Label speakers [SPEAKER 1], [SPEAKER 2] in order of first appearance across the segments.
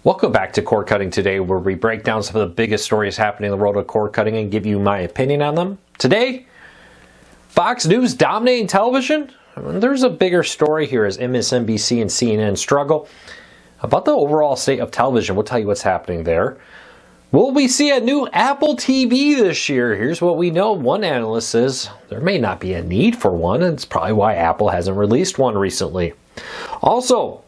[SPEAKER 1] Welcome back to Cord Cutting Today, where we break down some of the biggest stories happening in the world of cord cutting and give you my opinion on them. Today, Fox News dominating television? There's a bigger story here as MSNBC and CNN struggle. About the overall state of television, we'll tell you what's happening there. Will we see a new Apple TV this year? Here's what we know. One analyst says there may not be a need for one, and it's probably why Apple hasn't released one recently. Also,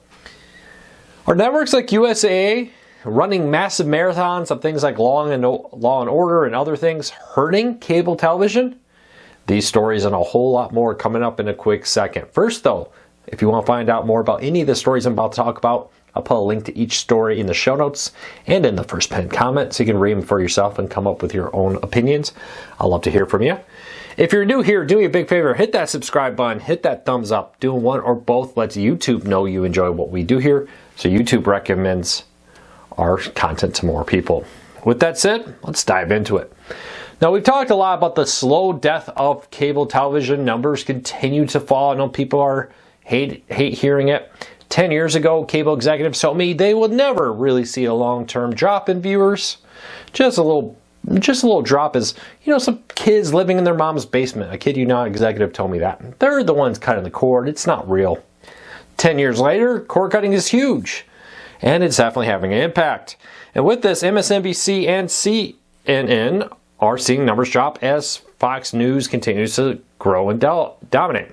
[SPEAKER 1] are networks like USA running massive marathons of things like Law and Order and other things hurting cable television? These stories and a whole lot more coming up in a quick second. First though, if you want to find out more about any of the stories I'm about to talk about, I'll put a link to each story in the show notes and in the first pinned comment so you can read them for yourself and come up with your own opinions. I'd love to hear from you. If you're new here, do me a big favor, hit that subscribe button, hit that thumbs up. Doing one or both lets YouTube know you enjoy what we do here, so YouTube recommends our content to more people. With that said, let's dive into it. Now, we've talked a lot about the slow death of cable television. Numbers continue to fall. I know people are hate hearing it. 10 years ago, cable executives told me they would never really see a long-term drop in viewers. Just a little drop is, some kids living in their mom's basement. I kid you not, executive told me that. They're the ones cutting the cord. It's not real. 10 years later, cord cutting is huge, and it's definitely having an impact. And with this, MSNBC and CNN are seeing numbers drop as Fox News continues to grow and dominate.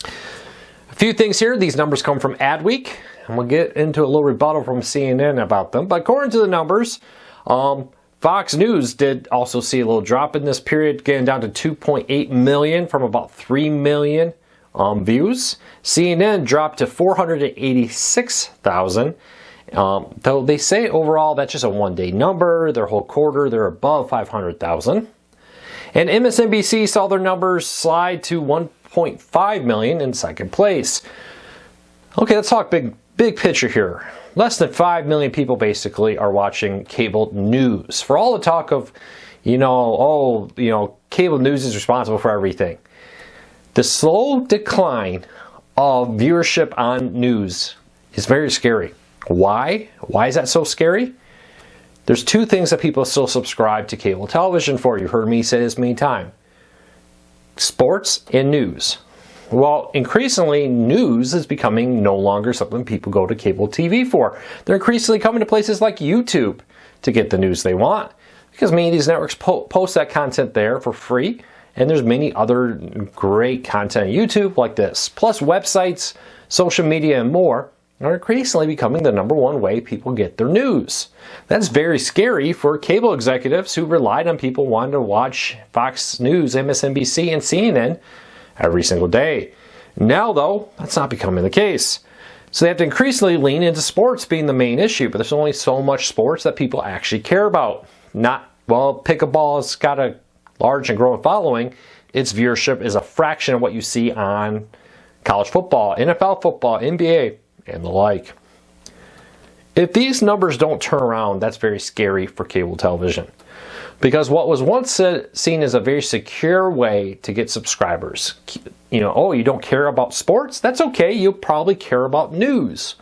[SPEAKER 1] A few things here. These numbers come from Adweek, and we'll get into a little rebuttal from CNN about them. But according to the numbers, Fox News did also see a little drop in this period, getting down to 2.8 million from about 3 million views. CNN dropped to 486,000. Though they say overall that's just a one-day number. Their whole quarter, they're above 500,000. And MSNBC saw their numbers slide to 1.5 million in second place. Okay, let's talk big picture here. Less than 5 million people basically are watching cable news. For all the talk of, cable news is responsible for everything. The slow decline of viewership on news is very scary. Why? Why is that so scary? There's two things that people still subscribe to cable television for. You've heard me say this many times. Sports and news. Well, increasingly, news is becoming no longer something people go to cable TV for. They're increasingly coming to places like YouTube to get the news they want, because many of these networks post that content there for free, and there's many other great content on YouTube like this. Plus, websites, social media, and more are increasingly becoming the #1 way people get their news. That's very scary for cable executives who relied on people wanting to watch Fox News, MSNBC, and CNN every single day. Now, though, that's not becoming the case. So they have to increasingly lean into sports being the main issue, but there's only so much sports that people actually care about. Pickleball has got a large and growing following. Its viewership is a fraction of what you see on college football, NFL football, NBA, and the like. If these numbers don't turn around, that's very scary for cable television. Because what was once seen as a very secure way to get subscribers, you don't care about sports? That's okay, you'll probably care about news.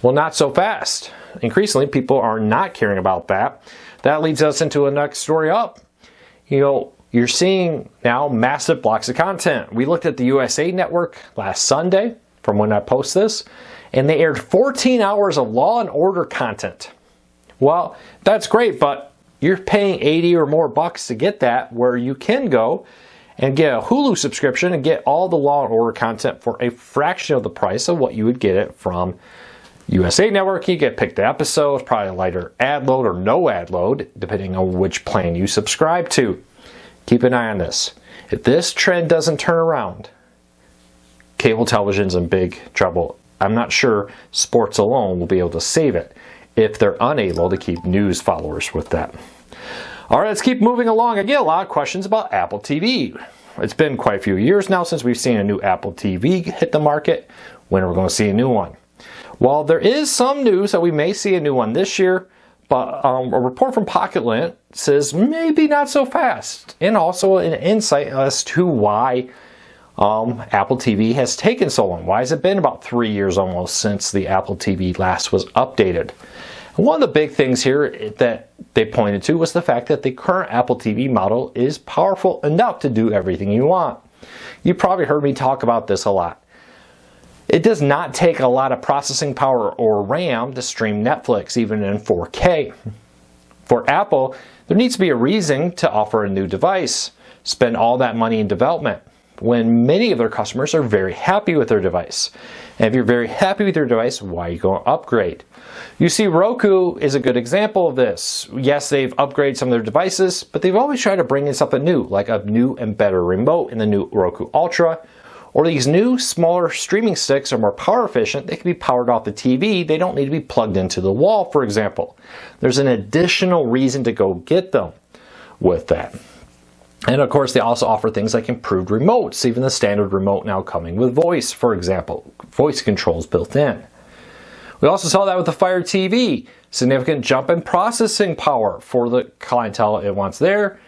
[SPEAKER 1] Well, not so fast. Increasingly, people are not caring about that. That leads us into a next story up. You're seeing now massive blocks of content. We looked at the USA Network last Sunday, from when I post this, and they aired 14 hours of Law and Order content. Well, that's great, but you're paying 80 or more bucks to get that, where you can go and get a Hulu subscription and get all the Law and Order content for a fraction of the price of what you would get it from USA Network. You get picked the episodes, probably a lighter ad load or no ad load, depending on which plan you subscribe to. Keep an eye on this. If this trend doesn't turn around, cable television's in big trouble. I'm not sure sports alone will be able to save it if they're unable to keep news followers with that. All right, let's keep moving along. I get a lot of questions about Apple TV. It's been quite a few years now since we've seen a new Apple TV hit the market. When are we going to see a new one? Well, there is some news that we may see a new one this year, but a report from PocketLint says maybe not so fast, and also an insight as to why Apple TV has taken so long? Why has it been about 3 years almost since the Apple TV last was updated? And one of the big things here that they pointed to was the fact that the current Apple TV model is powerful enough to do everything you want. You probably heard me talk about this a lot. It does not take a lot of processing power or RAM to stream Netflix, even in 4K. For Apple, there needs to be a reason to offer a new device, spend all that money in development, when many of their customers are very happy with their device. And if you're very happy with your device, why are you going to upgrade? You see, Roku is a good example of this. Yes, they've upgraded some of their devices, but they've always tried to bring in something new, like a new and better remote in the new Roku Ultra, or these new, smaller streaming sticks are more power efficient. They can be powered off the TV. They don't need to be plugged into the wall, for example. There's an additional reason to go get them with that. And of course, they also offer things like improved remotes, even the standard remote now coming with voice, for example, voice controls built in. We also saw that with the Fire TV, significant jump in processing power for the clientele it wants there.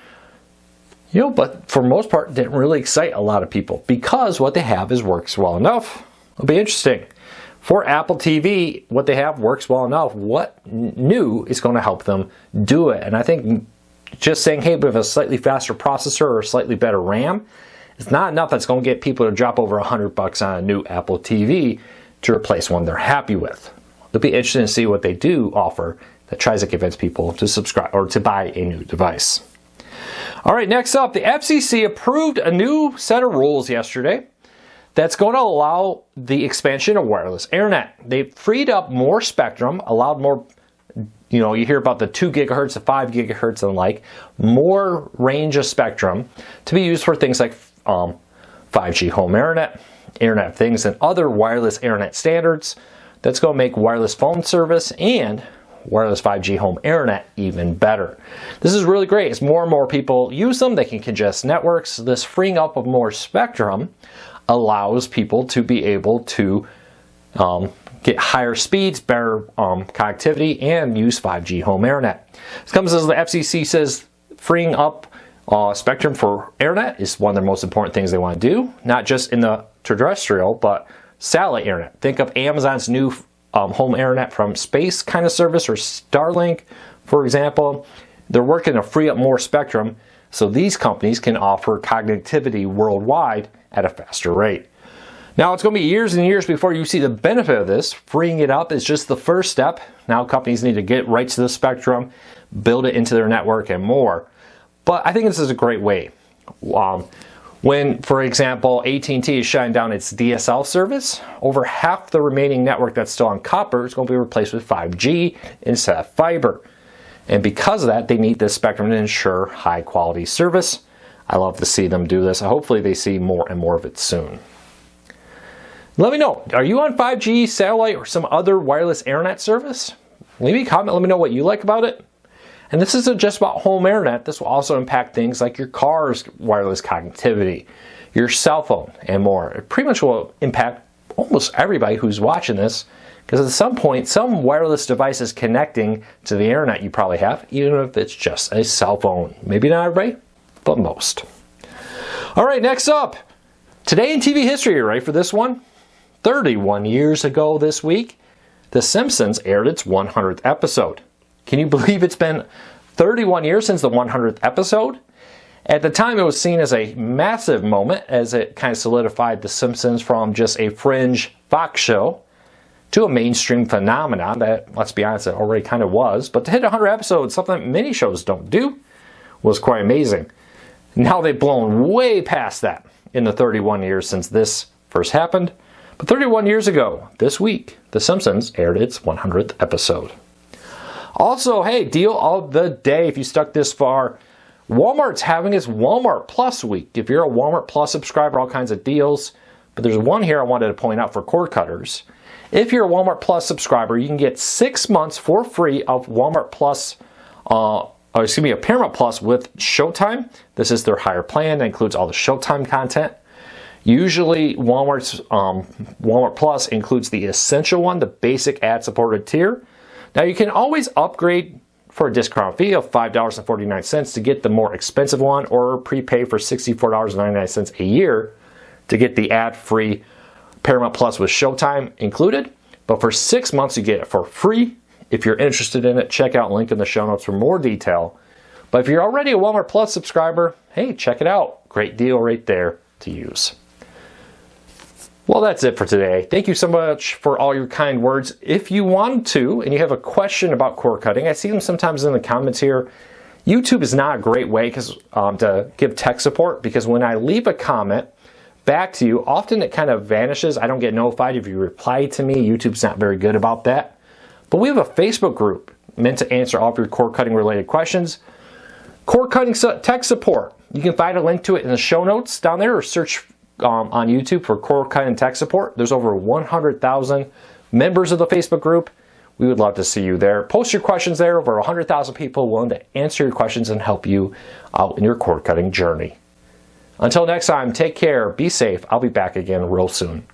[SPEAKER 1] But for most part, didn't really excite a lot of people because what they have works well enough. It'll be interesting. For Apple TV, what they have works well enough. What new is going to help them do it? And I think just saying, hey, we have a slightly faster processor or slightly better RAM, is not enough that's going to get people to drop over $100 on a new Apple TV to replace one they're happy with. It'll be interesting to see what they do offer that tries to convince people to subscribe or to buy a new device. All right, next up, the FCC approved a new set of rules yesterday that's going to allow the expansion of wireless internet. They've freed up more spectrum, allowed more, you hear about the 2 gigahertz to 5 gigahertz and more range of spectrum to be used for things like 5G home internet, Internet of Things, and other wireless internet standards. That's going to make wireless phone service and wireless 5G home internet even better. This is really great. As more and more people use them, they can congest networks. This freeing up of more spectrum allows people to be able to get higher speeds, better connectivity, and use 5G home internet. This comes as the FCC says freeing up spectrum for internet is one of the most important things they want to do, not just in the terrestrial, but satellite internet. Think of Amazon's new home internet from space kind of service, or Starlink, for example. They're working to free up more spectrum so these companies can offer connectivity worldwide at a faster rate. Now, it's going to be years and years before you see the benefit of this. Freeing it up is just the first step. Now companies need to get rights to the spectrum, build it into their network, and more. But I think this is a great way. When, for example, AT&T is shutting down its DSL service, over half the remaining network that's still on copper is going to be replaced with 5G instead of fiber. And because of that, they need this spectrum to ensure high quality service. I love to see them do this. Hopefully they see more and more of it soon. Let me know, are you on 5G, satellite, or some other wireless internet service? Leave me a comment, let me know what you like about it. And this isn't just about home internet. This will also impact things like your car's wireless connectivity, your cell phone, and more. It pretty much will impact almost everybody who's watching this, because at some point, some wireless device is connecting to the internet you probably have, even if it's just a cell phone. Maybe not everybody, but most. All right, next up, today in TV history. You ready for this one? 31 years ago this week, The Simpsons aired its 100th episode. Can you believe it's been 31 years since the 100th episode? At the time, it was seen as a massive moment as it kind of solidified The Simpsons from just a fringe Fox show to a mainstream phenomenon that, let's be honest, it already kind of was. But to hit 100 episodes, something that many shows don't do, was quite amazing. Now they've blown way past that in the 31 years since this first happened. But 31 years ago, this week, The Simpsons aired its 100th episode. Also, hey, deal of the day if you stuck this far. Walmart's having its Walmart Plus week. If you're a Walmart Plus subscriber, all kinds of deals. But there's one here I wanted to point out for cord cutters. If you're a Walmart Plus subscriber, you can get 6 months for free of Walmart Plus, a Paramount Plus with Showtime. This is their higher plan that includes all the Showtime content. Usually, Walmart Plus includes the essential one, the basic ad-supported tier. Now, you can always upgrade for a discount fee of $5.49 to get the more expensive one, or prepay for $64.99 a year to get the ad-free Paramount Plus with Showtime included. But for 6 months, you get it for free. If you're interested in it, check out link in the show notes for more detail. But if you're already a Walmart Plus subscriber, hey, check it out. Great deal right there to use. Well, that's it for today. Thank you so much for all your kind words. If you want to, and you have a question about cord cutting, I see them sometimes in the comments here. YouTube is not a great way to give tech support, because when I leave a comment back to you, often it kind of vanishes. I don't get notified if you reply to me. YouTube's not very good about that. But we have a Facebook group meant to answer all of your cord cutting related questions. Cord cutting tech support. You can find a link to it in the show notes down there, or search on YouTube for cord cutting tech support. There's over 100,000 members of the Facebook group. We would love to see you there. Post your questions there. Over 100,000 people willing to answer your questions and help you out in your cord cutting journey. Until next time, take care, be safe. I'll be back again real soon.